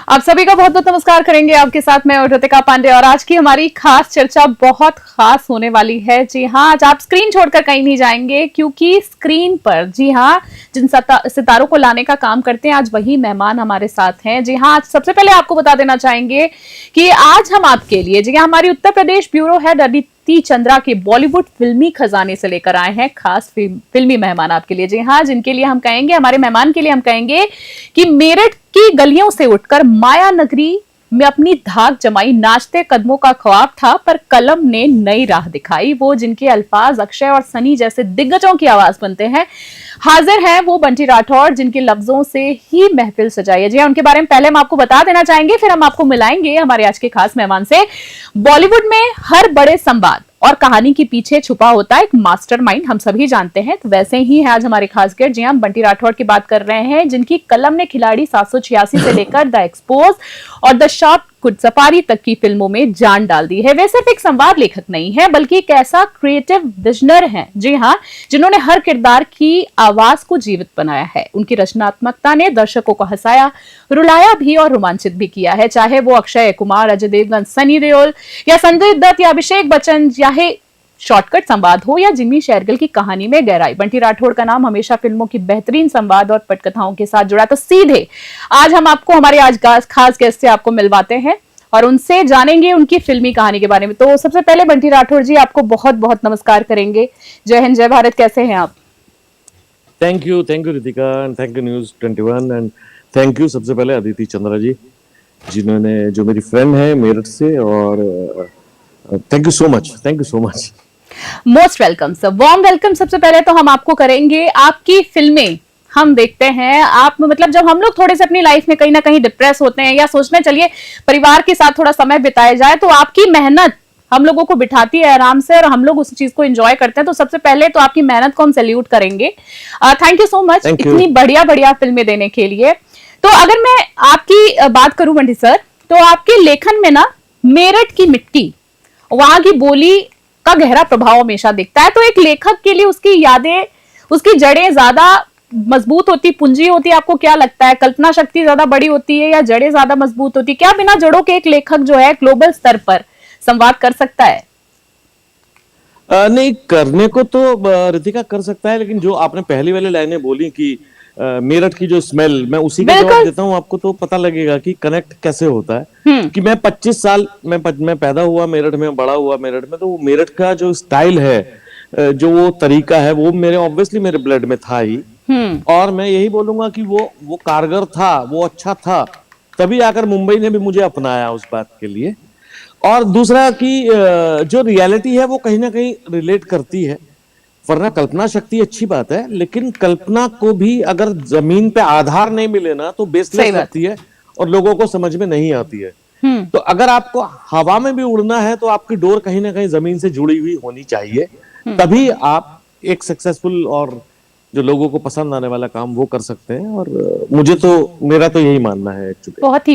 आप सभी का बहुत बहुत नमस्कार करेंगे। आपके साथ मैं ऋतिका पांडे और आज की हमारी खास चर्चा बहुत खास होने वाली है। जी हाँ, आज आप स्क्रीन छोड़कर कहीं नहीं जाएंगे क्योंकि स्क्रीन पर जी हाँ जिन सितारों को लाने का काम करते हैं आज वही मेहमान हमारे साथ हैं। जी हाँ, आज सबसे पहले आपको बता देना चाहेंगे कि आज हम आपके लिए जी हाँ हमारी उत्तर प्रदेश ब्यूरो हेड अदिति चंद्रा के बॉलीवुड फिल्मी खजाने से लेकर आए हैं खास फिल्मी मेहमान आपके लिए। जी हाँ, जिनके लिए हम कहेंगे, हमारे मेहमान के लिए हम कहेंगे कि मेरठ की गलियों से उठकर माया नगरी में अपनी धाक जमाई नाचते कदमों का ख्वाब था, पर कलम ने नई राह दिखाई। वो जिनके अल्फाज अक्षय और सनी जैसे दिग्गजों की आवाज बनते हैं, हाजिर हैं वो बंटी राठौड़, जिनके लफ्जों से ही महफिल सजाई है। जी उनके बारे में पहले हम आपको बता देना चाहेंगे, फिर हम आपको मिलाएंगे हमारे आज के खास मेहमान से। बॉलीवुड में हर बड़े संवाद और कहानी के पीछे छुपा होता है एक मास्टरमाइंड, हम सभी जानते हैं। तो वैसे ही है आज हमारे खास गेस्ट। जी हम बंटी राठौड़ की बात कर रहे हैं, जिनकी कलम ने खिलाड़ी 786 से लेकर द एक्सपोज और द शॉर्ट कुड सफारी तक की फिल्मों में जान डाल दी है। वे सिर्फ एक संवाद लेखक नहीं है बल्कि एक ऐसा क्रिएटिव विजनर है, जी हाँ, जिन्होंने हर किरदार की आवाज को जीवित बनाया है। उनकी रचनात्मकता ने दर्शकों को हंसाया, रुलाया भी और रोमांचित भी किया है। चाहे वो अक्षय कुमार, अजय देवगन, सनी देओल या संजय दत्त या अभिषेक बच्चन, चाहे शॉर्टकट संवाद हो या जिमी शेरगिल की कहानी में गहराई, बंटी राठौड़ का नाम हमेशा फिल्मों की बेहतरीन संवाद और पटकथाओं के साथ जुड़ा। तो सीधे आज हम आपको हमारे आज खास गेस्ट से आपको मिलवाते हैं और उनसे जानेंगे उनकी फिल्मी कहानी के बारे में। तो सबसे पहले बंटी राठौड़ जी, आपको बहुत बहुत नमस्कार करेंगे। जय हिंद, जय भारत, कैसे हैं आप? Thank you Ritika and thank you news 21 and thank you सबसे पहले अदिति चंद्रा जी, जिन्होंने जो मेरी फ्रेंड है मेरठ से, और thank you so much. Most welcome sir, warm welcome. सबसे पहले तो हम आपको करेंगे, आपकी फिल्में हम देखते हैं, आप मतलब जब हम लोग थोड़े से अपनी लाइफ में कहीं ना कहीं डिप्रेस होते हैं या सोचने चलिए परिवार के साथ थोड़ा समय बिताया जाए, तो आपकी मेहनत हम लोगों को बिठाती है आराम से और हम लोग उस चीज को एंजॉय करते हैं। तो सबसे पहले तो आपकी मेहनत को हम सैल्यूट करेंगे। थैंक यू सो मच इतनी बढ़िया बढ़िया फिल्में देने के लिए। तो अगर मैं आपकी बात करूं बंटी सर, तो आपके लेखन में ना मेरठ की मिट्टी, वहां की बोली का गहरा प्रभाव हमेशा दिखता है। तो एक लेखक के लिए उसकी यादें, उसकी जड़ें ज्यादा मजबूत होती, पूंजी होती है, आपको क्या लगता है? कल्पना शक्ति ज्यादा बड़ी होती है या जड़ें ज्यादा मजबूत होती है? क्या बिना जड़ों के एक लेखक जो है ग्लोबल स्तर पर संवाद कर सकता है? नहीं, करने को तो रितिका कर सकता है, लेकिन जो आपने पहली वाली लाइनें बोली कि मेरठ की जो स्मेल, मैं उसी का जवाब देता हूँ आपको, तो पता लगेगा कि कनेक्ट कैसे होता है। कि मैं 25 साल मैं पैदा हुआ मेरठ में, बड़ा हुआ मेरठ में, तो मेरठ का जो स्टाइल है, जो वो तरीका है, वो मेरे ऑब्वियसली मेरे ब्लड में था ही। और मैं यही बोलूंगा कि वो कारगर था, वो अच्छा था, तभी आकर मुंबई ने भी मुझे अपनाया उस बात के लिए। और दूसरा कि जो रियलिटी है वो कहीं ना कहीं रिलेट करती है, वरना कल्पना शक्ति अच्छी बात है, लेकिन कल्पना को भी अगर जमीन पे आधार नहीं मिले ना तो बेसलेस लगती है और लोगों को समझ में नहीं आती है। तो अगर आपको हवा में भी उड़ना है तो आपकी डोर कहीं ना कहीं जमीन से जुड़ी हुई होनी चाहिए, तभी आप एक सक्सेसफुल और जो लोगों को पसंद आने वाला काम वो कर सकते हैं। और मेरा तो यही मानना है एक्चुअली। बहुत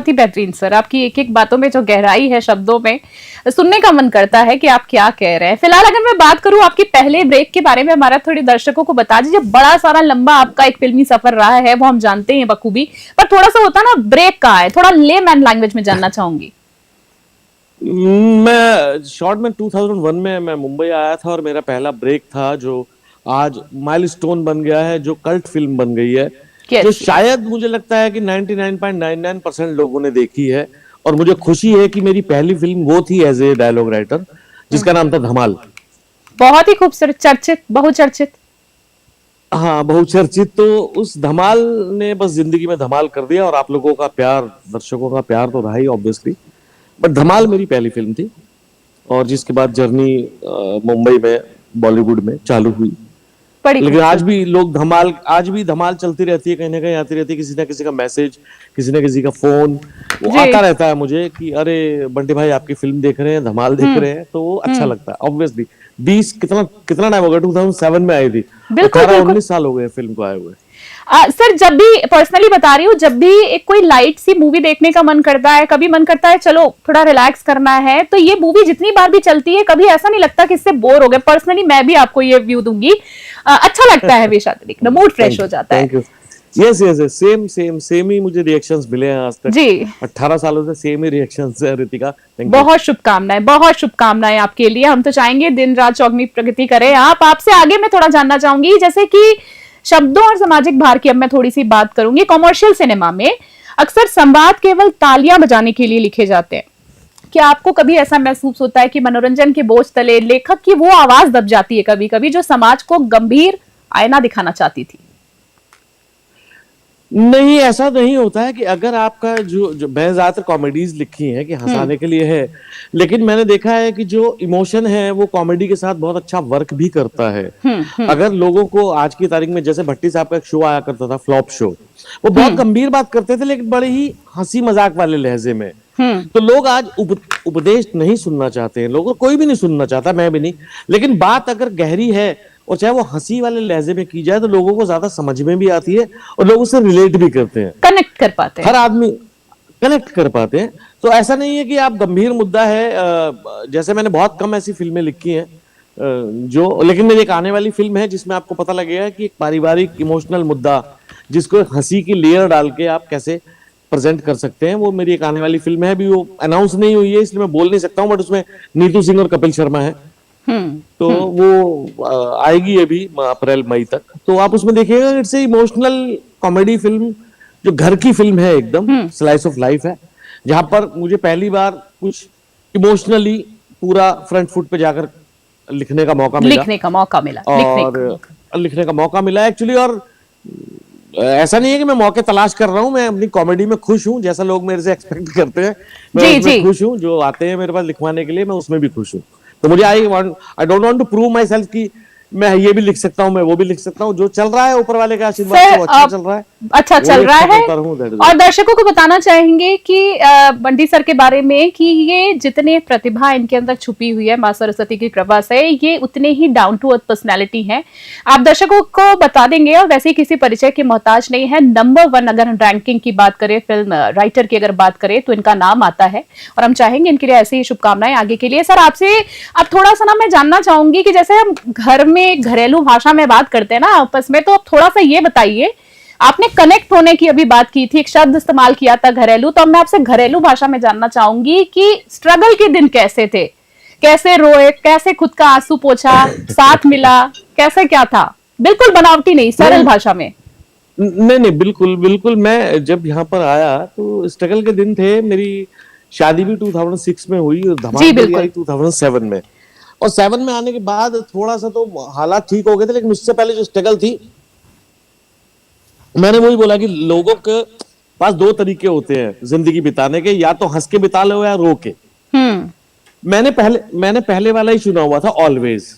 ही बेहतरीन सर, आपकी एक एक बातों में जो गहराई है, शब्दों में सुनने का मन करता है कि आप क्या कह रहे हैं। फिलहाल अगर मैं बात करूं आपके पहले ब्रेक के बारे में, हमारा थोड़े दर्शकों को बता दीजिए। बड़ा सारा लंबा आपका एक फिल्मी सफर रहा है, वो हम जानते हैं बखूबी, पर थोड़ा सा होता ना ब्रेक कहाँ है, थोड़ा लेमैन लैंग्वेज में जानना चाहूंगी। मैं शॉर्ट में 2001 में मैं मुंबई आया था और मेरा पहला ब्रेक था, जो आज माइलस्टोन बन गया है, जो कल्ट फिल्म बन गई है, जो शायद मुझे लगता है कि 99.99% लोगों ने देखी है। और मुझे खुशी है कि मेरी पहली फिल्म वो थी एज ए डायलॉग राइटर, जिसका नाम था धमाल। बहुत ही खूबसूरत, चर्चित, बहुचर्चित। हाँ, बहुचर्चित। तो उस धमाल ने बस जिंदगी में धमाल कर दिया, और आप लोगों का प्यार, दर्शकों का प्यार तो रहा ही ऑब्वियसली, बट धमाल मेरी पहली फिल्म थी, और जिसके बाद जर्नी मुंबई में बॉलीवुड में चालू हुई। लेकिन आज भी धमाल चलती रहती है, कहीं ना कहीं आती रहती है, किसी ना किसी का मैसेज, किसी ना किसी का फोन वो आता रहता है मुझे कि अरे बंटी भाई आपकी फिल्म देख रहे हैं, धमाल देख रहे हैं, तो वो अच्छा लगता है ऑब्वियसली। 20 कितना टाइम हो गया, 2007 में आई थी, 18-19 साल हो गए फिल्म को आए हुए। सर, जब भी पर्सनली बता रही हूँ, जब भी एक कोई लाइट सी मूवी देखने का मन करता है, कभी मन करता है चलो थोड़ा रिलैक्स करना है, तो ये मूवी जितनी बार भी चलती है कभी ऐसा नहीं लगता कि इससे बोर हो गए। पर्सनली मैं भी आपको ये व्यू दूंगी, अच्छा लगता है हमेशा देखना, मूड फ्रेश हो जाता है। Yes yes same same same ही मुझे रिएक्शंस मिले हैं आज तक जी। 18 सालों से सेम ही रिएक्शंस है ऋतिका। बहुत शुभकामनाएं आपके लिए। हम तो चाहेंगे दिन रात चौगनी प्रगति करें आप। आपसे आगे मैं थोड़ा जानना चाहूंगी, जैसे कि शब्दों और सामाजिक भार की अब मैं थोड़ी सी बात करूंगी। कॉमर्शियल सिनेमा में अक्सर संवाद केवल तालियां बजाने के लिए लिखे जाते हैं। क्या आपको कभी ऐसा महसूस होता है कि मनोरंजन के बोझ तले लेखक की वो आवाज दब जाती है कभी कभी, जो समाज को गंभीर आईना दिखाना चाहती थी? नहीं, ऐसा नहीं होता है कि अगर आपका जो मैंने ज्यादातर कॉमेडीज लिखी हैं कि हंसाने के लिए है, लेकिन मैंने देखा है कि जो इमोशन है वो कॉमेडी के साथ बहुत अच्छा वर्क भी करता है। अगर लोगों को आज की तारीख में, जैसे भट्टी साहब का एक शो आया करता था फ्लॉप शो, वो बहुत गंभीर बात करते थे लेकिन बड़े ही हंसी मजाक वाले लहजे में। तो लोग आज उपदेश नहीं सुनना चाहते हैं, लोगों कोई भी नहीं सुनना चाहता, मैं भी नहीं, लेकिन बात अगर गहरी है और चाहे वो हंसी वाले लहजे में की जाए तो लोगों को ज्यादा समझ में भी आती है और लोग उससे रिलेट भी करते हैं, कनेक्ट कर पाते हैं, हर आदमी कनेक्ट कर पाते हैं। तो ऐसा नहीं है कि आप गंभीर मुद्दा है, जैसे मैंने बहुत कम ऐसी फिल्में लिखी हैं जो, लेकिन मेरी एक आने वाली फिल्म है जिसमें आपको पता लगेगा कि एक पारिवारिक इमोशनल मुद्दा जिसको हंसी की लेयर डाल के आप कैसे प्रेजेंट कर सकते हैं, वो मेरी एक आने वाली फिल्म है। अभी वो अनाउंस नहीं हुई है इसलिए मैं बोल नहीं सकता हूँ, बट उसमें नीतू सिंह और कपिल शर्मा है। तो वो आएगी अभी अप्रैल मई तक, तो आप उसमें देखिएगा। It's a emotional comedy film, जो घर की फिल्म है, एकदम स्लाइस ऑफ लाइफ है, जहां पर मुझे पहली बार कुछ इमोशनली पूरा फ्रंट फुट पे जाकर लिखने का मौका मिला लिखने का मौका मिला एक्चुअली। और ऐसा नहीं है कि मैं मौके तलाश कर रहा हूं, मैं अपनी कॉमेडी में खुश हूं, जैसा लोग मेरे से एक्सपेक्ट करते हैं मैं उसमें खुश हूं। जो आते हैं मेरे पास लिखवाने के लिए मैं उसमें भी खुश हूं। तो मुझे I don't want to prove myself कि मैं ये भी लिख सकता हूँ, मैं वो भी लिख सकता हूँ। जो चल रहा है ऊपर वाले का आशीर्वाद से, अच्छा चल रहा है, अच्छा चल रहा है। और दर्शकों को बताना चाहेंगे कि बंटी सर के बारे में कि ये जितने प्रतिभा इनके अंदर छुपी हुई है मां सरस्वती की कृपा से, ये उतने ही डाउन टू अर्थ पर्सनैलिटी हैं। आप दर्शकों को बता देंगे और वैसे ही किसी परिचय के मोहताज नहीं है। नंबर 1 अगर रैंकिंग की बात करें, फिल्म राइटर की अगर बात करें, तो इनका नाम आता है और हम चाहेंगे इनके लिए ऐसी शुभकामनाएं आगे के लिए। सर आपसे अब थोड़ा सा ना मैं जानना चाहूंगी कि जैसे हम घर में घरेलू भाषा में बात करते हैं ना आपस में, तो अब थोड़ा सा ये बताइए, आपने कनेक्ट होने की अभी बात की थी, एक शब्द इस्तेमाल किया था घरेलू, तो अब मैं आपसे घरेलू भाषा में जानना चाहूंगी कि स्ट्रगल के दिन कैसे थे, कैसे रोए, कैसे खुद का आंसू पोछा, साथ मिला, कैसे क्या था? बिल्कुल बनावटी नहीं, सरल भाषा में। नहीं, बिल्कुल बिल्कुल। मैं जब यहाँ पर आया तो स्ट्रगल के दिन थे। मेरी शादी भी 2006 में हुई और धमाल भी आई 2007 में। और 7 में आने के बाद थोड़ा सा तो हालात ठीक हो गए थे, लेकिन उससे पहले जो स्ट्रगल थी, मैंने वही बोला कि लोगों के पास 2 तरीके होते हैं जिंदगी बिताने के, या तो हंस के बिता लो या रो के। मैंने पहले वाला ही चुना हुआ था ऑलवेज।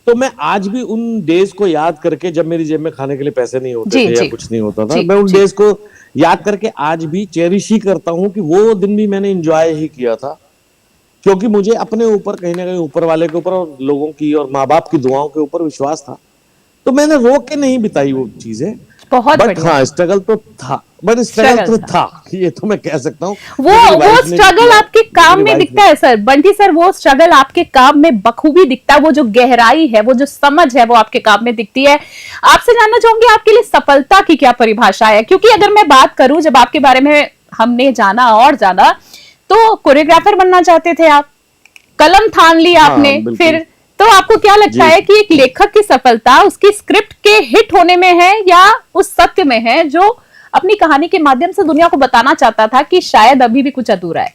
तो मैं आज भी उन डेज को याद करके, जब मेरी जेब में खाने के लिए पैसे नहीं होते थे या कुछ नहीं होता था, मैं उन डेज को याद करके आज भी चेरिश ही करता हूं कि वो दिन भी मैंने एंजॉय ही किया था, क्योंकि मुझे अपने ऊपर कहीं ना कहीं ऊपर वाले के ऊपर और लोगों की और माँ बाप की दुआओं के ऊपर विश्वास था। तो मैंने रो के नहीं बिताई वो चीजें, बट हाँ स्ट्रगल तो था, बट स्ट्रगल तो था, ये तो मैं कह सकता हूँ। वो स्ट्रगल आपके काम में दिखता है सर, बंटी सर, वो स्ट्रगल आपके काम में बखूबी दिखता है, वो जो गहराई है, वो जो समझ है, वो आपके काम में दिखती है। आपसे जानना चाहूंगी आपके लिए सफलता की क्या परिभाषा है? क्योंकि अगर मैं बात करूं, जब आपके बारे में हमने जाना और जाना, तो कोरियोग्राफर बनना चाहते थे आप, कलम थाम ली आपने, फिर तो आपको क्या लगता है कि एक लेखक की सफलता उसकी स्क्रिप्ट के हिट होने में है या उस सत्य में है जो अपनी कहानी के माध्यम से दुनिया को बताना चाहता था कि शायद अभी भी कुछ अधूरा है?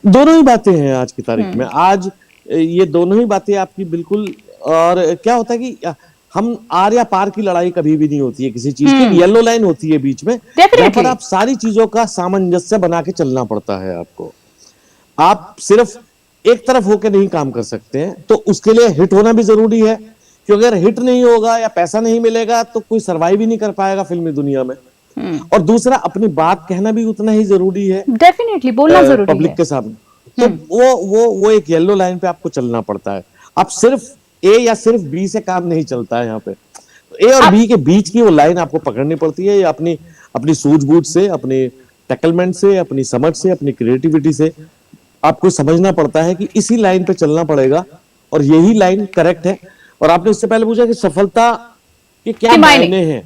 दोनों ही बातें हैं आज की तारीख में। आज ये दोनों ही बातें आपकी बिल्कुल। और क्या होता है कि हम आर या पार की लड़ाई कभी भी नहीं होती है किसी चीज की, येलो लाइन होती है बीच में, जहां पर आप सारी चीजों का सामंजस्य बना के चलना पड़ता है आपको। आप सिर्फ एक तरफ होकर नहीं काम कर सकते हैं, तो उसके लिए हिट होना भी जरूरी है, क्योंकि अगर हिट नहीं होगा या पैसा नहीं मिलेगा तो कोई सर्वाइव ही नहीं कर पाएगा फिल्मी दुनिया में। और दूसरा, अपनी बात कहना भी उतना ही जरूरी है, डेफिनेटली बोलना जरूरी है पब्लिक के सामने। तो वो एक येलो लाइन पे आपको चलना पड़ता है। आप सिर्फ ए या सिर्फ बी से काम नहीं चलता है यहाँ पे, ए और बी के बीच की वो लाइन आपको पकड़नी पड़ती है। अपनी सूझबूझ से, अपने टैकलमेंट से, अपनी समझ से, अपनी क्रिएटिविटी से आपको समझना पड़ता है कि इसी लाइन पे चलना पड़ेगा और यही लाइन करेक्ट है। और आपने इससे पहले पूछा कि सफलता के क्या मायने हैं,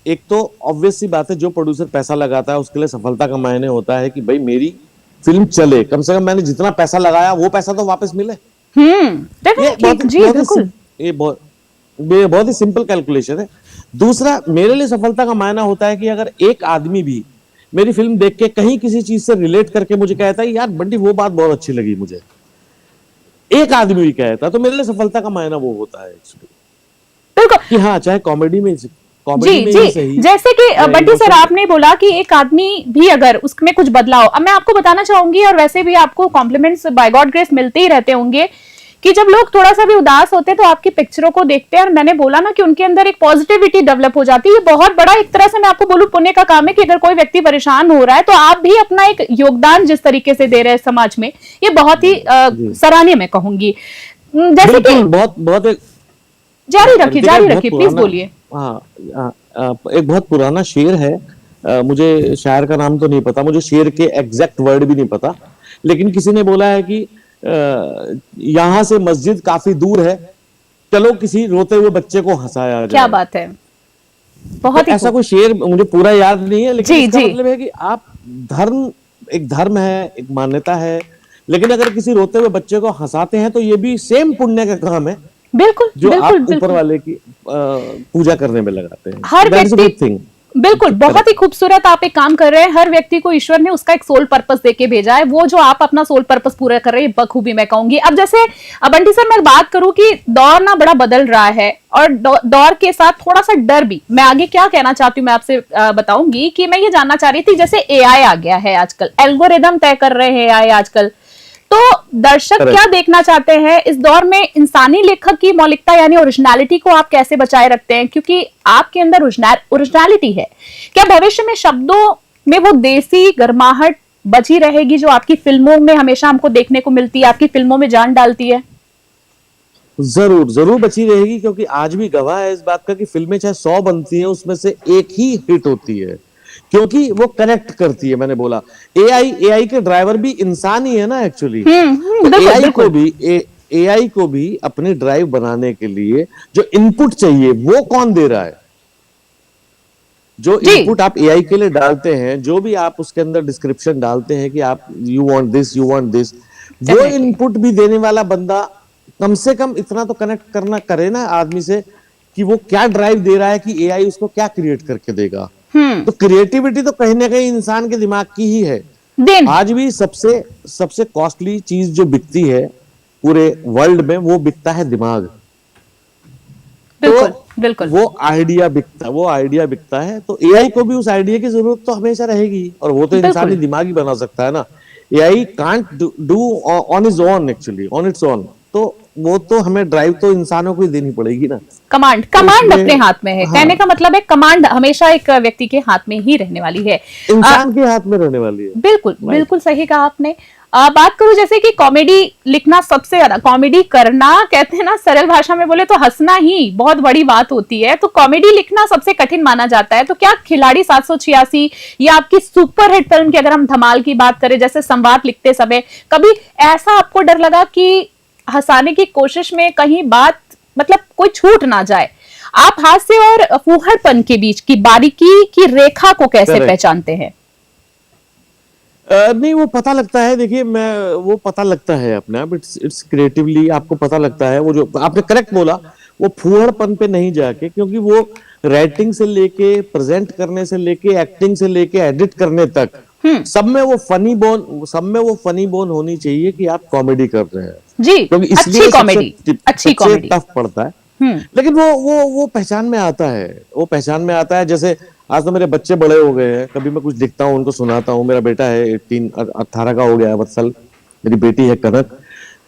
एक तो ऑब्वियस सी बात है, जो प्रोड्यूसर पैसा लगाता है उसके लिए सफलता का मायने होता है कि भाई मेरी फिल्म चले, कम से कम मैंने जितना पैसा लगाया वो पैसा तो वापस मिले। ये बहुत ही सिंपल कैलकुलेशन है। दूसरा, मेरे लिए सफलता का मायना होता है कि अगर एक आदमी भी मेरी फिल्म देख के कहीं किसी चीज से रिलेट करके मुझे कहता है यार बंटी वो बात बहुत अच्छी लगी मुझे, एक आदमी भी कहता है, तो मेरे लिए सफलता का मायना वो होता है कि हाँ, चाहे कॉमेडी में जी जी, जैसे कि बंटी सर आपने बोला कि एक आदमी भी अगर उसमें कुछ बदलाव, अब मैं आपको बताना चाहूंगी, और वैसे भी आपको कॉम्प्लीमेंट्स बाय गॉड ग्रेस मिलते ही रहते होंगे, कि जब लोग थोड़ा सा भी उदास होते हैं तो आपकी पिक्चरों को देखते हैं, और मैंने बोला ना कि उनके अंदर एक पॉजिटिविटी डेवलप हो जाती है। ये बहुत बड़ा एक तरह से मैं आपको बोलूं पुण्य का काम है कि अगर कोई व्यक्ति परेशान हो रहा है तो आप भी अपना एक योगदान जिस तरीके से दे रहे हैं समाज में, ये बहुत ही सराहनीय मैं कहूंगी। जैसे कि बहुत जारी रखिए प्लीज बोलिए। एक बहुत पुराना शेर है, मुझे शायर का नाम तो नहीं पता, मुझे शेर के एग्जैक्ट वर्ड भी नहीं पता, लेकिन किसी ने बोला है कि यहां से मस्जिद काफी दूर है, चलो किसी रोते हुए बच्चे को हंसाया जाए। क्या बात है, बहुत तो ऐसा कोई शेर मुझे पूरा याद नहीं है, लेकिन इसका मतलब है कि आप एक धर्म है, एक मान्यता है, लेकिन अगर किसी रोते हुए बच्चे को हंसाते हैं तो ये भी सेम पुण्य का काम है, बिल्कुल जो बिल्कुल, आप ऊपर वाले की पूजा करने में लगाते हैं। हर व्यक्ति, बिल्कुल, बहुत ही खूबसूरत आप एक काम कर रहे हैं। हर व्यक्ति को ईश्वर ने उसका एक सोल पर्पस देके भेजा है, वो जो आप अपना सोल पर्पस पूरा कर रहे हैं बखूबी मैं कहूंगी। अब जैसे बंटी सर मैं बात करूं कि दौर ना बड़ा बदल रहा है, और दौर के साथ थोड़ा सा डर भी। मैं आगे क्या कहना चाहती हूँ मैं आपसे बताऊंगी, कि मैं ये जानना चाह रही थी, जैसे एआई आ गया है आजकल, एल्गोरिदम तय कर रहे हैं एआई आजकल, तो दर्शक क्या देखना चाहते हैं इस दौर में? इंसानी लेखक की मौलिकता यानी ओरिजिनलिटी को आप कैसे बचाए रखते हैं, क्योंकि आपके अंदर ओरिजिनलिटी है। क्या भविष्य में शब्दों में वो देसी गर्माहट बची रहेगी जो आपकी फिल्मों में हमेशा हमको देखने को मिलती है, आपकी फिल्मों में जान डालती है? जरूर बची रहेगी, क्योंकि आज भी गवाह है इस बात का कि फिल्में चाहे 100 बनती हैं उसमें से एक ही हिट होती है, क्योंकि वो कनेक्ट करती है। मैंने बोला एआई के ड्राइवर भी इंसान ही है ना एक्चुअली। एआई को भी अपनी ड्राइव बनाने के लिए जो इनपुट चाहिए वो कौन दे रहा है? जो इनपुट आप एआई के लिए डालते हैं, जो भी आप उसके अंदर डिस्क्रिप्शन डालते हैं कि आप यू वांट दिस, वो इनपुट भी देने वाला बंदा कम से कम इतना तो कनेक्ट करे ना आदमी से कि वो क्या ड्राइव दे रहा है, कि एआई उसको क्या क्रिएट करके देगा। तो क्रिएटिविटी तो कहीं ना कहीं इंसान के दिमाग की ही है। आज भी सबसे कॉस्टली चीज जो बिकती है पूरे वर्ल्ड में, वो बिकता है दिमाग। बिल्कुल वो आइडिया बिकता है। तो एआई को भी उस आइडिया की जरूरत तो हमेशा रहेगी, और वो तो इंसानी दिमाग ही बना सकता है ना। AI can't do on is own, actually on its own. तो वो तो हमें ड्राइव तो इंसानों को ही देनी पड़ेगी ना। कमांड अपने हाथ में है। कहने का मतलब है कमांड हमेशा एक व्यक्ति के हाथ में ही रहने वाली है, इंसान के हाथ में रहने वाली है। बिल्कुल सही कहा आपने। बात करूं जैसे कि कॉमेडी लिखना, सबसे ज्यादा कॉमेडी करना, कहते हैं ना सरल भाषा में बोले तो हंसना ही बहुत बड़ी बात होती है, तो कॉमेडी लिखना सबसे कठिन माना जाता है। तो क्या खिलाड़ी 786 या आपकी सुपरहिट फिल्म की अगर हम धमाल की बात करें, जैसे संवाद लिखते समय कभी ऐसा आपको डर लगा कि हंसाने की कोशिश में कहीं बात मतलब कोई छूट ना जाए? आप हास्य और फूहड़पन के बीच की बारीकी की रेखा को कैसे पहचानते हैं? नहीं, वो पता लगता है। देखिए, वो पता लगता है अपने आप, इट्स क्रिएटिवली आपको पता लगता है। वो जो आपने करेक्ट बोला, वो फूहड़पन पे नहीं जाके, क्योंकि वो राइटिंग से लेके प्रेजेंट करने से लेके एक्टिंग से लेके एडिट करने तक सब में वो फनी बोन होनी चाहिए कि आप कॉमेडी कर रहे हैं जी। क्योंकि इसलिए अच्छी कॉमेडी टफ पड़ता है। लेकिन वो पहचान में आता है। जैसे आज तो मेरे बच्चे बड़े हो गए हैं, कभी मैं कुछ लिखता हूँ उनको सुनाता हूँ। मेरा बेटा है 18 का हो गया है वत्सल, मेरी बेटी है कनक,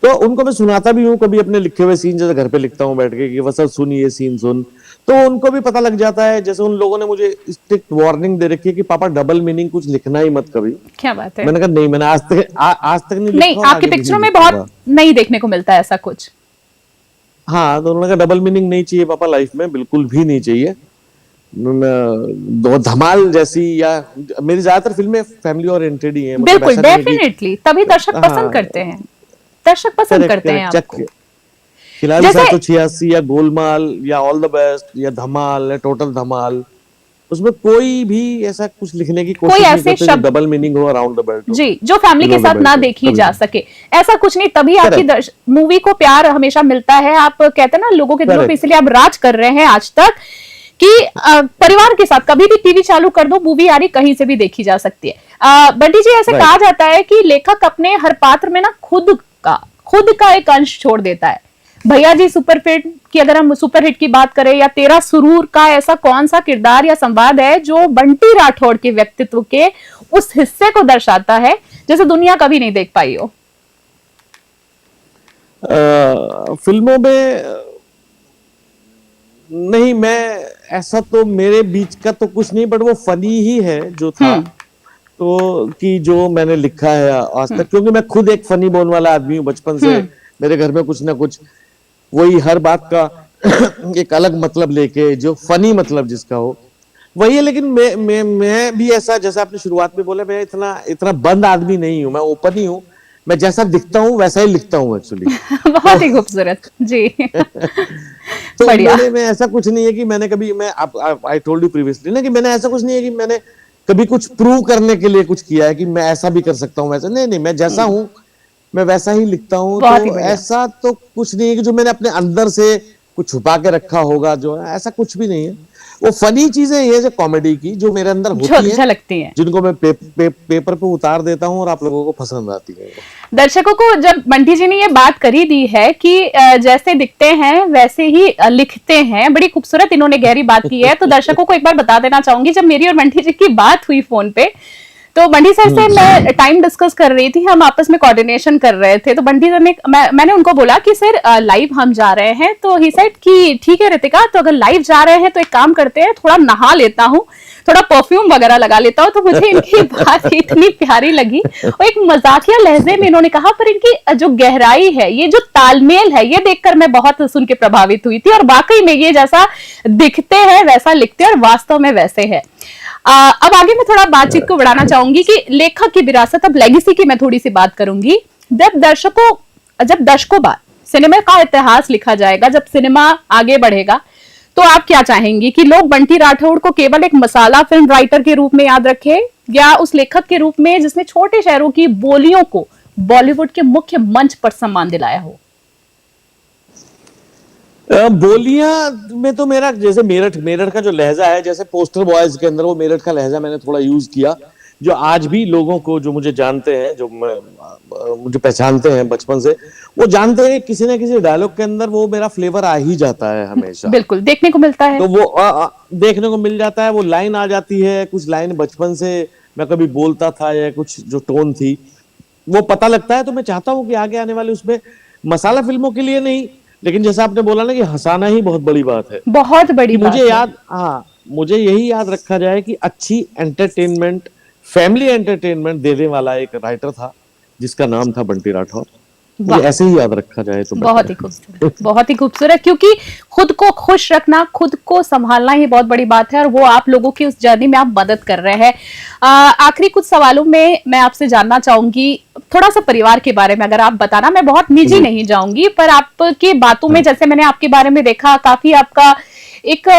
तो उनको मैं सुनाता भी हूँ। कभी अपने लिखे हुए सीन जैसे घर पे लिखता हूँ बैठ के कि वत्सल सुन ये सीन सुन, तो उनको भी पता लग जाता है। जैसे उन लोगों ने मुझे स्ट्रिक्ट वार्निंग दे रखी है कि पापा डबल मीनिंग कुछ लिखना ही मत कभी। क्या बात है। मैंने कहा नहीं, मैंने आज तक नहीं, आपकी पिक्चरों में बहुत नहीं देखने को मिलता है ऐसा कुछ। हाँ, तो उन्होंने कहा डबल मीनिंग नहीं चाहिए पापा लाइफ में, बिल्कुल भी नहीं चाहिए। धमाल जैसी या मेरी ज्यादातर फिल्में फैमिली ओरिएंटेड ही हैं। बिल्कुल, डेफिनेटली, तभी दर्शक पसंद करते हैं। दर्शक पसंद करते हैं आपको। खिलाड़ी 786 या गोलमाल या ऑल द बेस्ट या धमाल या टोटल धमाल उसमें कोई भी ऐसा कुछ लिखने की कोई कोशिश नहीं ऐसे करते जो शब्द डबल मीनिंग हो, अराउंड द बेल्ट हो, जी जो फैमिली के बिलो द साथ ना बेल्ट हो, देखी कभी जा नहीं। सके, ऐसा कुछ नहीं। तभी आपकी करेक्ट, मूवी को प्यार हमेशा मिलता है। आप कहते हैं ना लोगों के दिलों पे, करेक्ट। इसलिए आप राज कर रहे हैं आज तक कि परिवार के साथ कभी भी टीवी चालू कर दो, मूवी आ रही कहीं से भी देखी जा सकती है। बंटी जी, ऐसे कहा राइट। जाता है कि लेखक अपने हर पात्र में ना खुद का एक अंश छोड़ देता है। भैया जी सुपरहिट की, अगर हम सुपरहिट की बात करें, या तेरा सुरूर का ऐसा कौन सा किरदार या संवाद है जो बंटी राठौड़ के व्यक्तित्व के उस हिस्से को दर्शाता है जैसे दुनिया कभी नहीं देख पाई हो? फिल्मों में नहीं, मैं ऐसा तो मेरे बीच का तो कुछ नहीं, बट वो फनी ही है जो था, तो कि जो मैंने लिखा है आज तक, क्योंकि मैं खुद एक फनी बोलने वाला आदमी हूँ बचपन से। मेरे घर में कुछ ना कुछ वही हर बात का एक अलग मतलब लेके, जो फनी मतलब जिसका हो वही है। लेकिन मैं भी ऐसा, जैसा आपने शुरुआत में बोला, मैं इतना इतना बंद आदमी नहीं हूँ, मैं ओपन ही हूँ। मैं जैसा दिखता हूँ वैसा ही लिखता हूँ एक्चुअली। बहुत ही खूबसूरत जी। तो बढ़िया। मेरे में ऐसा कुछ नहीं है कि मैंने कभी, मैं आई टोल्ड यू प्रीवियसली ना, कि मैंने ऐसा कुछ नहीं है कि मैंने कभी कुछ प्रूव करने के लिए कुछ किया है कि मैं ऐसा भी कर सकता हूँ वैसा। नहीं नहीं, मैं जैसा हूँ मैं वैसा ही लिखता हूँ। बहुत ही तो बढ़िया। ऐसा तो कुछ नहीं है कि जो मैंने अपने अंदर से कुछ छुपा के रखा होगा, जो है ऐसा कुछ भी नहीं है। वो फनी चीजें ये जो कॉमेडी की जो मेरे अंदर होती हैं, झलकती हैं। जिनको मैं पेपर पे उतार देता हूँ और आप लोगों को पसंद आती है। दर्शकों को जब बंटी जी ने ये बात करी दी है कि जैसे दिखते हैं वैसे ही लिखते हैं, बड़ी खूबसूरत इन्होंने गहरी बात की है। तो दर्शकों को एक बार बता देना चाहूंगी, जब मेरी और बंटी जी की बात हुई फोन पे, तो बंटी सर से मैं टाइम डिस्कस कर रही थी, हम आपस में कोऑर्डिनेशन कर रहे थे। तो बंटी सर ने, मैंने उनको बोला कि सर लाइव हम जा रहे हैं, तो ही सेड कि ठीक है रितिका, तो अगर लाइव जा रहे हैं तो एक काम करते हैं, थोड़ा नहा लेता हूँ, थोड़ा परफ्यूम वगैरह लगा लेता हूँ। तो मुझे इनकी बात इतनी प्यारी लगी, और एक मजाकिया लहजे में इन्होंने कहा, पर इनकी जो गहराई है, ये जो तालमेल है, ये देखकर मैं बहुत सुन के प्रभावित हुई थी। और वाकई में ये जैसा दिखते हैं वैसा लिखते हैं, और वास्तव में वैसे है। अब आगे मैं थोड़ा बातचीत को बढ़ाना चाहूंगी कि लेखक की विरासत, अब लेगेसी की मैं थोड़ी सी बात करूंगी। जब दशकों बाद सिनेमा का इतिहास लिखा जाएगा, जब सिनेमा आगे बढ़ेगा, तो आप क्या चाहेंगी कि लोग बंटी राठौड़ को केवल एक मसाला फिल्म राइटर के रूप में याद रखें, या उस लेखक के रूप में जिसने छोटे शहरों की बोलियों को बॉलीवुड के मुख्य मंच पर सम्मान दिलाया हो? बोलियां में तो मेरा, जैसे मेरठ का जो लहजा है, जैसे पोस्टर बॉयज के अंदर वो मेरठ का लहजा मैंने थोड़ा यूज किया, जो आज भी लोगों को, जो मुझे जानते हैं, जो मुझे पहचानते हैं बचपन से, वो जानते हैं किसी ना किसी डायलॉग के अंदर वो मेरा फ्लेवर आ ही जाता है हमेशा। बिल्कुल देखने को मिलता है। तो वो देखने को मिल जाता है, वो लाइन आ जाती है, कुछ लाइन बचपन से मैं कभी बोलता था, या कुछ जो टोन थी वो पता लगता है। तो मैं चाहता हूँ कि आगे आने वाले उसमें, मसाला फिल्मों के लिए नहीं, लेकिन जैसा आपने बोला ना कि हंसाना ही बहुत बड़ी बात है, बहुत बड़ी बात मुझे है। याद, हाँ, मुझे यही याद रखा जाए कि अच्छी एंटरटेनमेंट, फैमिली एंटरटेनमेंट देने वाला एक राइटर था जिसका नाम था बंटी राठौर। मुझे ऐसे ही याद रखा जाए तो बहुत ही खूबसूरत, बहुत ही खूबसूरत, क्योंकि खुद को खुश रखना, खुद को संभालना ही बहुत बड़ी बात है, और वो आप लोगों की उस जर्नी में आप मदद कर रहे हैं। आखिरी कुछ सवालों में मैं आपसे जानना चाहूंगी थोड़ा सा परिवार के बारे में, अगर आप बताना। मैं बहुत निजी नहीं जाऊंगी, पर आपकी बातों में, जैसे मैंने आपके बारे में देखा, काफी आपका एक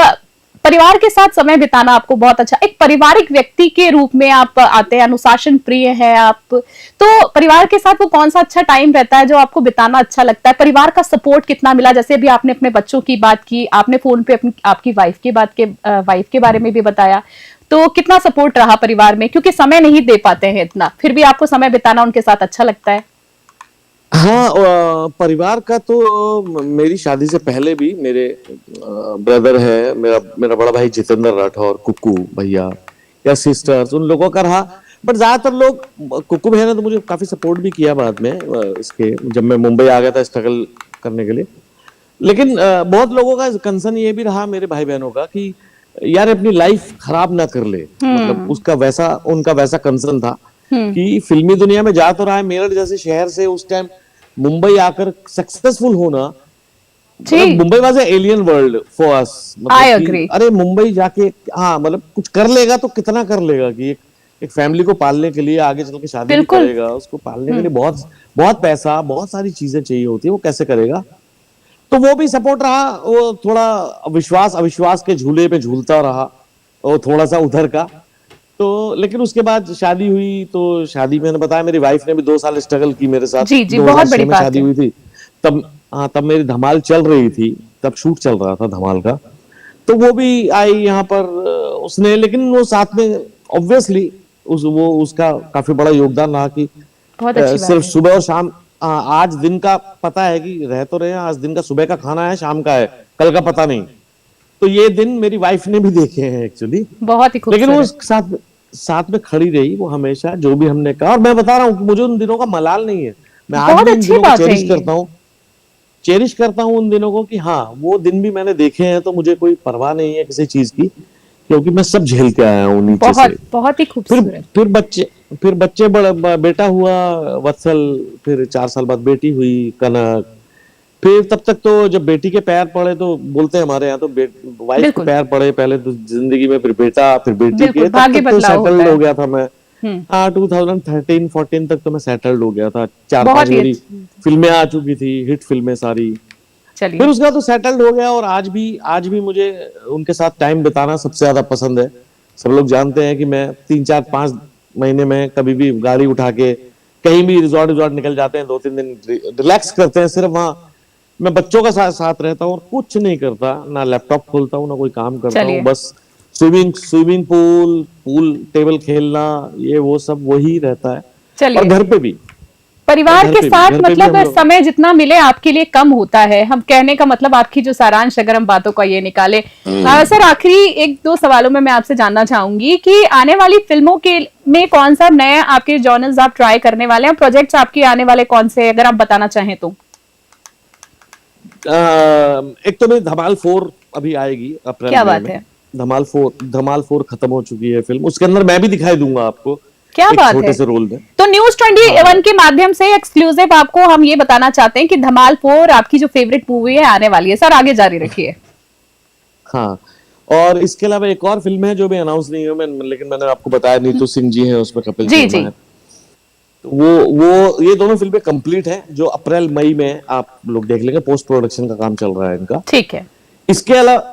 परिवार के साथ समय बिताना आपको बहुत अच्छा, एक पारिवारिक व्यक्ति के रूप में आप आते हैं, अनुशासन प्रिय है आप। तो परिवार के साथ वो कौन सा अच्छा टाइम रहता है जो आपको बिताना अच्छा लगता है? परिवार का सपोर्ट कितना मिला? जैसे अभी आपने अपने बच्चों की बात की, आपने फोन पे आपकी वाइफ के बारे में भी बताया, तो कितना सपोर्ट रहा परिवार में? क्योंकि समय नहीं दे पाते हैं इतना, फिर भी आपको समय बिताना उनके साथ अच्छा लगता है? हाँ, परिवार का तो मेरी शादी से पहले भी मेरे ब्रदर है, मेरा बड़ा भाई जितेंद्र राठौर, कुक्कू भैया या सिस्टर्स, उन लोगों का रहा। बट ज्यादातर लोग, कुक्कू भैया ने तो मुझे काफी सपोर्ट भी किया बाद में, इसके जब मैं मुंबई आ गया था स्ट्रगल करने के लिए। लेकिन बहुत लोगों का कंसर्न ये भी रहा, मेरे भाई बहनों का, कि यार अपनी लाइफ खराब ना कर ले, मतलब उनका वैसा कंसर्न था कि फिल्मी दुनिया में जा तो रहा है, मेरठ जैसे शहर से उस टाइम मुंबई आकर सक्सेसफुल होना, मतलब Mumbai was alien world for us, मतलब अरे मुंबई जाके, हाँ, मतलब कुछ कर लेगा तो कितना कर लेगा, कि एक फैमिली को पालने के लिए, आगे चल के शादी भी करेगा, उसको पालने के लिए बहुत बहुत पैसा, बहुत सारी चीजें चाहिए होती है, वो कैसे करेगा? तो वो भी सपोर्ट रहा, वो थोड़ा विश्वास अविश्वास के झूले पे झूलता रहा। और थोड़ा सा उधर का। तो लेकिन उसके बाद शादी हुई, तो शादी मैंने बताया मेरी वाइफ ने भी 2 साल स्ट्रगल की मेरे साथ। जी जी, बहुत बड़ी 2006 में बात शादी है। हुई थी तब। हाँ, तब मेरी धमाल चल रही थी, तब शूट चल रहा था धमाल का। तो वो भी आई यहाँ पर उसने, लेकिन वो साथ में ऑब्वियसली वो उसका काफी बड़ा योगदान रहा कि बहुत अच्छी बात सिर्फ है। सुबह और शाम। आज दिन का पता है कि रह तो रहे हैं, आज दिन का सुबह का खाना है, शाम का है, कल का पता नहीं। तो ये दिन मेरी वाइफ ने भी देखे हैं एक्चुअली। बहुत ही लेकिन वो खूबसूरत। साथ साथ में खड़ी रही वो हमेशा, जो भी हमने कहा। और मैं बता रहा हूँ कि मुझे उन दिनों का मलाल नहीं है, मैं आज बहुत भी इन अच्छी दिनों को बात है ये। चेरिश करता हूँ उन दिनों को कि हाँ वो दिन भी मैंने देखे हैं, तो मुझे कोई परवाह नहीं है किसी चीज की, क्योंकि मैं सब झेल के आया हूँ नीचे से। बहुत बहुत ही फिर खूबसूरत। फिर बच्चे फिर बच्चे बेटा हुआ वत्सल, फिर 4 साल बाद बेटी हुई कनक। फिर तब तक तो जब बेटी के पैर पड़े, तो बोलते हैं हमारे यहाँ तो वाइफ के बिल्कुल पैर पड़े पहले तो जिंदगी में, फिर बेटा, फिर बेटी बिल्कुल, के, तब भाग्य तक तो बदलाव होता सेटल्ड है। हो गया था मैं। हम्म। हाँ, 2013-14 तक तो मैं सेटल्ड हो गया था। 4-5 बहुत ही मेरी अच्छी। फिल्में आ चुकी थी, हिट फिल्में सारी। फिर चलिए। उसके बाद तो सेटल्ड हो गया, और आज भी मुझे उनके साथ टाइम बिताना सबसे ज्यादा पसंद है। सब लोग जानते हैं कि मैं 3-4-5 महीने में कभी भी गाड़ी उठा के कहीं भी रिजॉर्ट रिजॉर्ट निकल जाते हैं, 2-3 दिन रिलैक्स करते हैं सिर्फ वहां। मैं बच्चों का साथ रहता हूँ और कुछ नहीं करता, ना लैपटॉप खोलता हूँ ना कोई काम करता हूँ, चलिए। बस स्विमिंग पूल टेबल खेलना, ये वो सब वही रहता है। और चलिए। घर पे भी और परिवार के साथ घर पे भी मतलब हम लोग। समय जितना मिले आपके लिए कम होता है, हम कहने का मतलब आपकी जो सारांश अगर हम बातों का ये निकाले। सर, आखिरी 1-2 सवालों में मैं आपसे जानना चाहूंगी कि आने वाली फिल्मों के में कौन सा नया आपके जॉनर्स आप ट्राई करने वाले हैं, प्रोजेक्ट्स आपके आने वाले कौन से, अगर आप बताना चाहें तो। एक तो मेरी धमाल 4 अभी आएगी अप्रैल क्या मई बात में। है। धमाल 4 खत्म हो चुकी है फिल्म, उसके अंदर मैं भी दिखाई दूंगा आपको क्या एक बात छोटे है। से रोल में। तो न्यूज 21 के माध्यम से एक्सक्लूसिव आपको हम ये बताना चाहते हैं कि धमाल 4 आपकी जो फेवरेट मूवी है आने वाली है। सर, आगे जारी रखिए। हाँ, और इसके अलावा एक और फिल्म है जो भी अनाउंस नहीं है, लेकिन मैंने आपको बताया नीतू सिंह जी है उसमें, कपिल जी शर्मा जी। है। तो वो ये दोनों फिल्में कंप्लीट हैं, जो अप्रैल मई में आप लोग देख लेंगे। पोस्ट प्रोडक्शन का काम चल रहा है इनका। ठीक है। इसके अलावा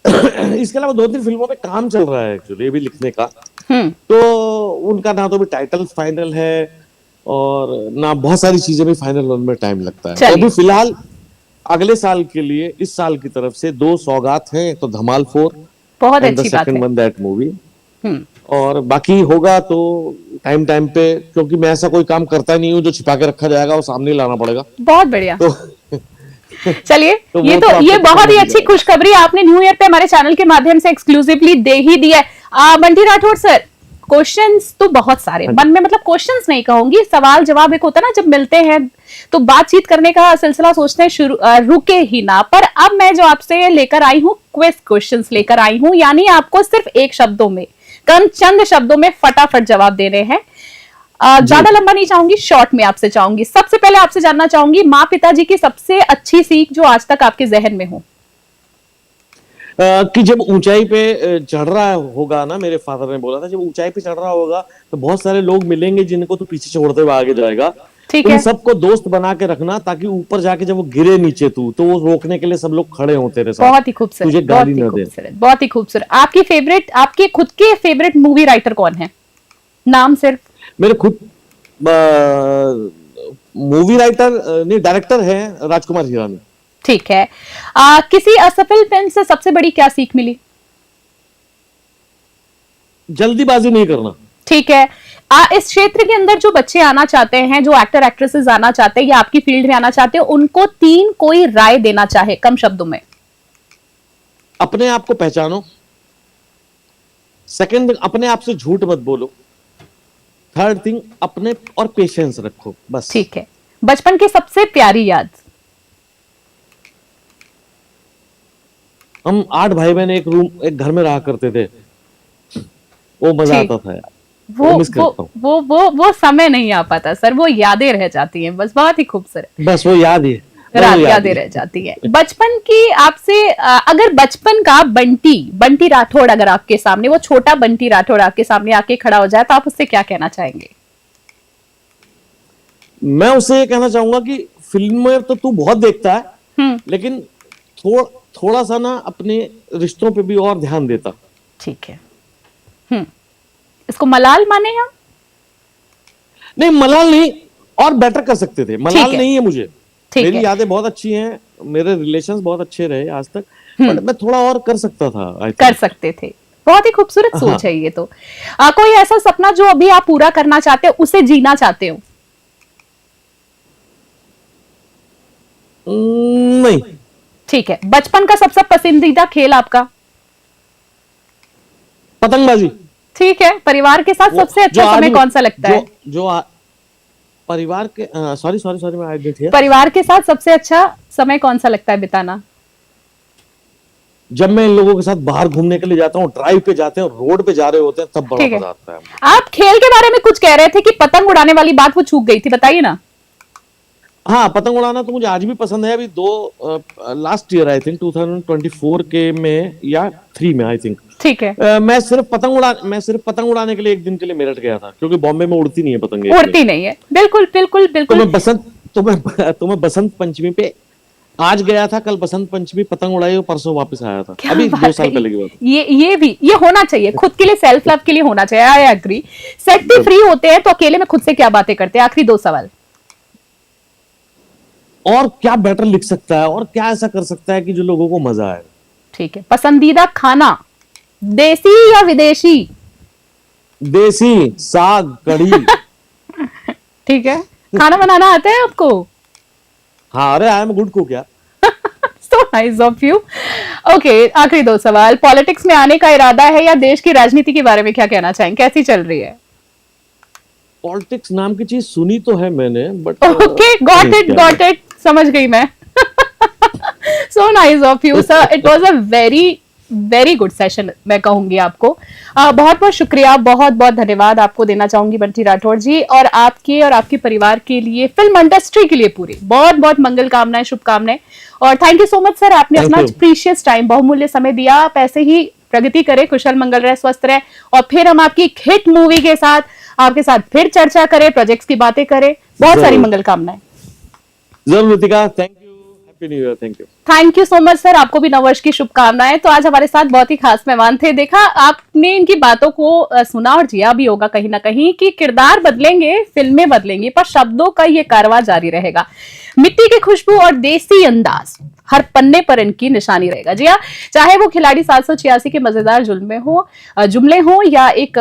इसके अलावा 2-3 फिल्मों पे काम चल रहा है एक्चुअली, ये भी लिखने का। हम्म। तो उनका ना तो भी टाइटल फाइनल है, और ना बहुत सारी चीजें भी फाइनल होने में टाइम लगता है। तो चलिए। अभी फिलहाल अगले साल के लिए इस साल की तरफ से 2 सौगात हैं, एक तो धमाल 4 बहुत एंड द अच्छी बात सेकंड है। One that movie. हम्म। और बाकी होगा तो टाइम टाइम पे, क्योंकि मैं ऐसा कोई काम करता नहीं हूँ जो छिपा के रखा जाएगा, वो सामने लाना पड़ेगा। बहुत बढ़िया। तो चलिए। तो ये वो तो तो ये आपको पता बहुत ही लग अच्छी जाएगा। खुशखबरी आपने न्यू ईयर पे हमारे चैनल के माध्यम से एक्सक्लूसिवली दे ही दिया है। बंटी राठौड़ सर, क्वेश्चंस तो बहुत सारे मन में, मतलब क्वेश्चंस नहीं कहूंगी, सवाल जवाब एक होता है ना, जब मिलते हैं तो बातचीत करने का सिलसिला सोचते हैं शुरू रुके ही ना। पर अब मैं जो आपसे लेकर आई हूँ क्विज क्वेश्चंस लेकर आई हूँ, यानी आपको सिर्फ एक शब्दों में, कम चंद शब्दों में फटाफट जवाब देने हैं। ज्यादा लंबा नहीं चाहूंगी, शॉर्ट में आपसे चाहूंगी। सबसे पहले आपसे जानना चाहूंगी माँ पिताजी की सबसे अच्छी सीख जो आज तक आपके जहन में हो। कि जब ऊंचाई पे चढ़ रहा होगा ना, मेरे फादर ने बोला था, जब ऊंचाई पे चढ़ रहा होगा तो बहुत सारे लोग मिलेंगे जिनको तो पीछे छोड़ते हुए आगे जाएगा। ठीक तो उन है। सबको दोस्त बना के रखना, ताकि ऊपर जाके जब वो गिरे नीचे तो वो रोकने के लिए सब लोग खड़े हों तेरे साथ, बहुत ही खूबसूरत, तुझे गाली बहुत ही न दे। खूबसूरत, बहुत ही खूबसूरत। आपकी फेवरेट, आपके खुद के फेवरेट मूवी राइटर कौन है? नाम सिर्फ। मेरे खुद मूवी राइटर नहीं, डायरेक्टर है राजकुमार हिरानी। ठीक है। किसी असफल फिल्म से सबसे बड़ी क्या सीख मिली? जल्दीबाजी नहीं करना। ठीक है। इस क्षेत्र के अंदर जो बच्चे आना चाहते हैं, जो एक्टर एक्ट्रेसेस आना चाहते हैं या आपकी फील्ड में आना चाहते हैं, उनको 3 कोई राय देना चाहे कम शब्दों में। अपने आप को पहचानो। सेकंड, अपने आप से झूठ मत बोलो। थर्ड थिंग, अपने और पेशेंस रखो, बस। ठीक है। बचपन की सबसे प्यारी याद? हम 8 भाई बहन एक घर में रहा करते थे, वो मजा आता था यार। वो मिस करता हूँ। वो समय नहीं आ पाता सर, वो यादें रह जाती हैं बस। बहुत ही खूबसूरत। बस वो याद ही है, यादें रह जाती है। बचपन की आपसे अगर बचपन का बंटी राठौड़ अगर आपके सामने, वो छोटा बंटी राठौड़ आपके सामने आके खड़ा हो जाए, तो आप उससे क्या कहना चाहेंगे? मैं उसे ये कहना चाहूंगा कि फिल्म में तो तू बहुत देखता है, लेकिन थोड़ा सा ना अपने रिश्तों पे भी और ध्यान देता। ठीक है। इसको मलाल माने हम? नहीं, मलाल नहीं, और बेटर कर सकते थे। मलाल नहीं है मुझे, मेरी यादें बहुत अच्छी हैं, मेरे रिलेशंस बहुत अच्छे रहे आज तक, बट मैं थोड़ा और कर सकता था। कर सकते थे। बहुत ही खूबसूरत सोच है ये तो। कोई ऐसा सपना जो अभी आप पूरा करना चाहते हो, उसे जीना चाहते हो? नहीं। ठीक है। बचपन का सबसे पसंदीदा खेल आपका? पतंगबाजी। ठीक है। परिवार के साथ सबसे अच्छा समय कौन सा लगता है? परिवार के सॉरी मैं आई डिड हियर। परिवार के साथ सबसे अच्छा समय कौन सा लगता है बिताना? जब मैं इन लोगों के साथ बाहर घूमने के लिए जाता हूँ, ड्राइव पे जाते हैं, रोड पे जा रहे होते हैं, तब बड़ा मजा आता है। आप खेल के बारे में कुछ कह रहे थे कि पतंग उड़ाने वाली बात वो चूक गई थी, बताइए ना। हाँ, पतंग उड़ाना तो मुझे आज भी पसंद है। अभी लास्ट ईयर आई थिंक 2024 के में या 3 में आई थिंक। ठीक है। मैं सिर्फ पतंग उड़ाने के लिए एक दिन के लिए मेरठ गया था, क्योंकि बॉम्बे में उड़ती नहीं है पतंगे। उड़ती नहीं है, बिल्कुल बिल्कुल बिल्कुल। तो मैं बसंत पंचमी पे आज गया था, कल बसंत पंचमी पतंग उड़ाई और परसों वापस आया था। अभी 2 साल पहले की बात। ये होना चाहिए, खुद के लिए सेल्फ लव के लिए होना चाहिए। I agree. सेट पे फ्री होते हैं तो अकेले में खुद से क्या बातें करते हैं? आखिरी 2 सवाल। और क्या बेटर लिख सकता है, और क्या ऐसा कर सकता है कि जो लोगों को मजा आए? ठीक है। पसंदीदा खाना, देसी या विदेशी? देसी, साग कढ़ी। ठीक है। खाना बनाना आता है आपको? हाँ, अरे आई एम गुड कुक यार। So nice of you. Okay, आखिरी 2 सवाल। पॉलिटिक्स में आने का इरादा है या देश की राजनीति के बारे में क्या कहना चाहेंगे? कैसी चल रही है? पॉलिटिक्स नाम की चीज सुनी तो है मैंने, बट ओके, गॉट इट, समझ गई मैं। So nice of you, sir. It was a very good session, मैं कहूंगी आपको। बहुत बहुत शुक्रिया, बहुत बहुत धन्यवाद आपको देना चाहूंगी बंटी राठौड़ जी, और आपके और आपके परिवार के लिए, फिल्म इंडस्ट्री के लिए पूरी बहुत बहुत मंगल कामनाएं, शुभकामनाएं। और thank you so much sir, आपने अपना प्रीशियस टाइम, बहुमूल्य समय दिया। आप ऐसे ही प्रगति करें, कुशल मंगल रहे, स्वस्थ रहे, और फिर हम आपकी एक हिट मूवी के साथ आपके साथ फिर चर्चा करें, प्रोजेक्ट्स की बातें करें। बहुत सारी मंगल कामनाएं। जरूर Ritika, thank you, happy new year. Thank you so much sir, आपको भी नववर्ष की शुभकामनाएं। तो आज हमारे साथ बहुत ही खास मेहमान थे। देखा आपने इनकी बातों को सुना और जिया भी होगा कहीं ना कहीं, कि किरदार बदलेंगे, फिल्में बदलेंगी, पर शब्दों का ये कारवां जारी रहेगा। मिट्टी की खुशबू और देसी अंदाज हर पन्ने पर इनकी निशानी रहेगा। जी हाँ, चाहे वो खिलाड़ी 786 के मजेदार जुमले हो या एक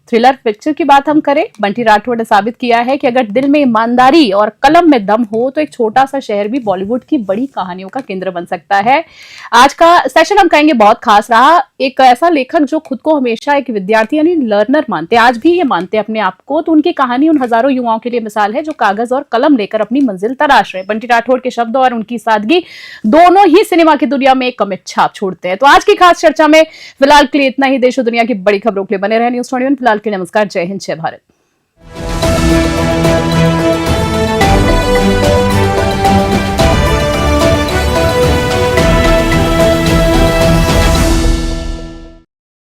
थ्रिलर पिक्चर की बात हम करें, बंटी राठौड़ ने साबित किया है कि अगर दिल में ईमानदारी और कलम में दम हो तो एक छोटा सा शहर भी बॉलीवुड की बड़ी कहानियों का केंद्र बन सकता है। आज का सेशन हम कहेंगे बहुत खास रहा। एक ऐसा लेखक जो खुद को हमेशा एक विद्यार्थी यानी लर्नर मानते, आज भी ये मानते अपने आप को, तो उनकी कहानी उन हजारों युवाओं के लिए मिसाल है जो कागज और कलम लेकर अपनी मंजिल तलाश रहे। बंटी राठौड़ के शब्द और उनकी सादगी दोनों ही सिनेमा की दुनिया में एक अमिट छाप छोड़ते हैं। तो आज की खास चर्चा में फिलहाल के लिए इतना ही। देश और दुनिया की बड़ी खबरों के लिए बने रहे न्यूज़ 21। फिलहाल के नमस्कार, जय हिंद, जय भारत।